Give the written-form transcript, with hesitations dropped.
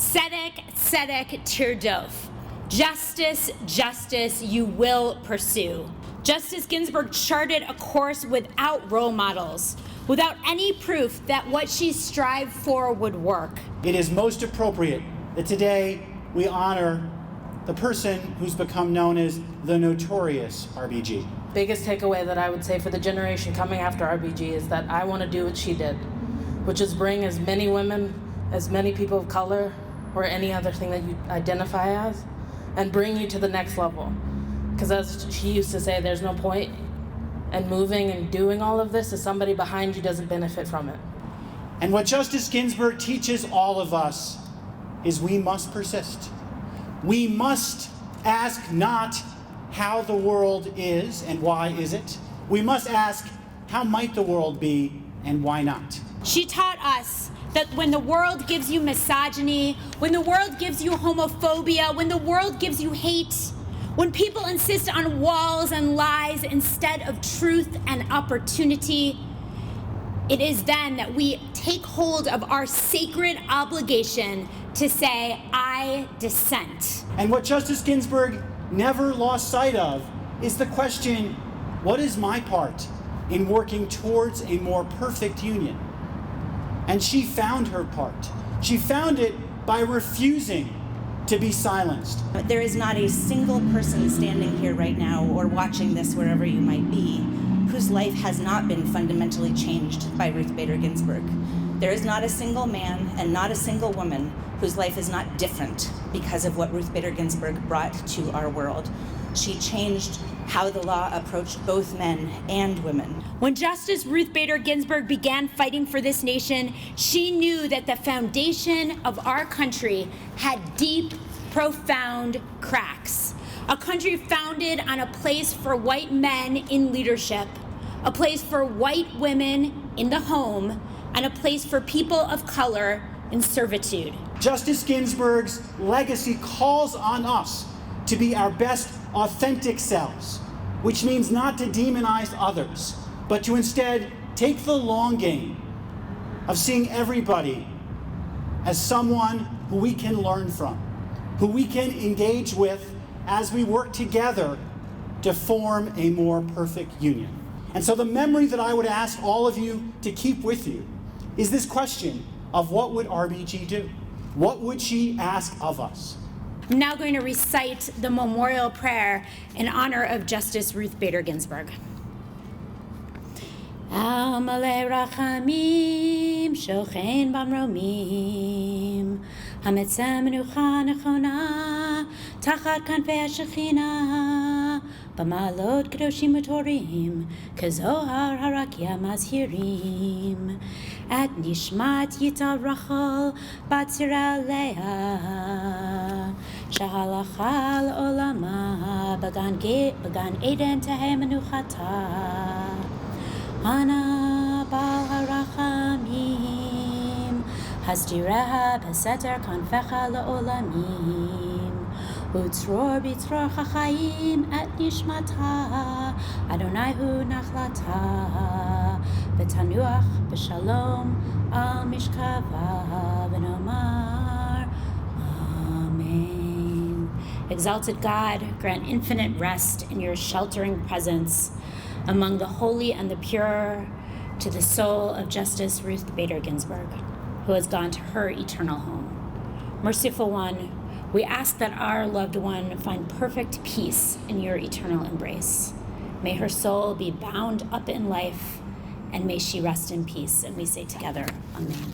Tzedek, tzedek tirdof. Justice, justice you will pursue. Justice Ginsburg charted a course without role models, without any proof that what she strived for would work. It is most appropriate that today we honor the person who's become known as the notorious RBG. Biggest takeaway that I would say for the generation coming after RBG is that I want to do what she did, which is bring as many women, as many people of color, or any other thing that you identify as, and bring you to the next level. Because as she used to say, there's no point in moving and doing all of this if somebody behind you doesn't benefit from it. And what Justice Ginsburg teaches all of us is we must persist. We must ask not how the world is and why is it. We must ask how might the world be and why not. She taught us that when the world gives you misogyny, when the world gives you homophobia, when the world gives you hate, when people insist on walls and lies instead of truth and opportunity, it is then that we take hold of our sacred obligation to say, I dissent. And what Justice Ginsburg never lost sight of is the question, what is my part in working towards a more perfect union? And she found her part. She found it by refusing to be silenced. There is not a single person standing here right now or watching this wherever you might be whose life has not been fundamentally changed by Ruth Bader Ginsburg. There is not a single man and not a single woman whose life is not different because of what Ruth Bader Ginsburg brought to our world. She changed how the law approached both men and women. When Justice Ruth Bader Ginsburg began fighting for this nation, she knew that the foundation of our country had deep, profound cracks. A country founded on a place for white men in leadership, a place for white women in the home, and a place for people of color in servitude. Justice Ginsburg's legacy calls on us to be our best authentic selves, which means not to demonize others, but to instead take the long game of seeing everybody as someone who we can learn from, who we can engage with as we work together to form a more perfect union. And so the memory that I would ask all of you to keep with you is this question of what would RBG do? What would she ask of us? I'm now going to recite the memorial prayer in honor of Justice Ruth Bader Ginsburg. Al malei rachamim, shochein bamromim, hametzem menucha nechona, tachat kanfei hashechina, b'ma'alot kedoshim utorim, kezohar harakia mazhirim, at nishmat yital rachel bat Zera Leah, shehalacha le'olama, b'gan Eden tehei menuchata. Ana bal harachamim, hasdireha beseter kanfecha leolamim, utzror bitzror chachayim et nishmata, Adonai hu nachlata, betanuach b'shalom al mishkava v'nomar, Amen. Exalted God, grant infinite rest in your sheltering presence among the holy and the pure, to the soul of Justice Ruth Bader Ginsburg, who has gone to her eternal home. Merciful One, we ask that our loved one find perfect peace in your eternal embrace. May her soul be bound up in life, and may she rest in peace. And we say together, Amen.